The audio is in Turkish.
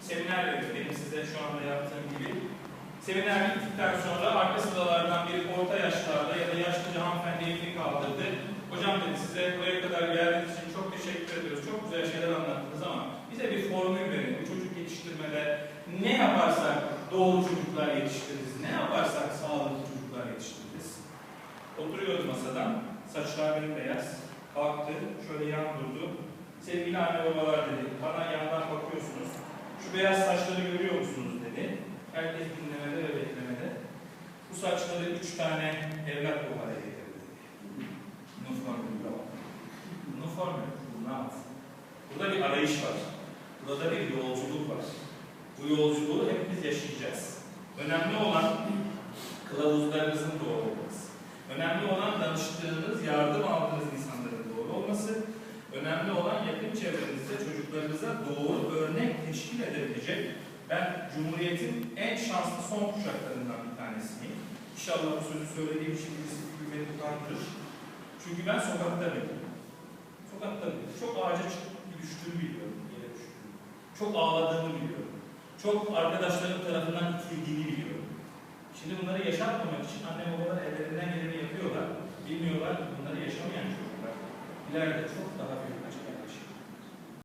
seminer verdik, benim size şu anda yaptığım gibi. Seminer bittikten sonra arka sıralardan biri orta yaşlarda ya da yaşlıca hanımefendi elini kaldırdı. Hocam dedi, size buraya kadar geldiğiniz için çok teşekkür ediyoruz. Çok güzel şeyler anlattınız ama bize bir formül verin. Bu çocuk yetiştirmede ne yaparsak doğru çocuklar yetiştiririz, ne yaparsak sağlıklı çocuklar yetiştiririz. Oturuyoruz masadan, saçlar beyaz, kalktı, şöyle yan durdu. Sevgili anne babalar dedi, bana yandan bakıyorsunuz, şu beyaz saçları görüyor musunuz dedi. Herkes dinlemede ve beklemede. Bu saçları 3 tane evlat bu hale getirdi. Nur formülü var. Nur formülü bulunamaz. Burada bir arayış var. Burada bir yolculuk var. Bu yolculuğu hepimiz yaşayacağız. Önemli olan kılavuzlarınızın doğru olması. Önemli olan danıştığınız, yardım aldığınız insanların doğru olması. Önemli olan yakın çevrenizde çocuklarınıza doğru örnek teşkil edebilecek. Ben Cumhuriyet'in en şanslı son kuşaklarından bir tanesiyim. İnşallah bu sözü söylediğim için birisi beni utandırır. Çünkü ben sokakta büyüdüm. Sokakta büyüdüm. Çok ağaca çıkıp düştüğümü biliyorum. Yere düştüğümü. Çok ağladığımı biliyorum. Çok arkadaşlarım tarafından itildiğini biliyorum. Şimdi bunları yaşatmamak için anne babalar ellerinden geleni yapıyorlar. Bilmiyorlar ki bunları yaşamayan çocuklar ileride çok daha büyük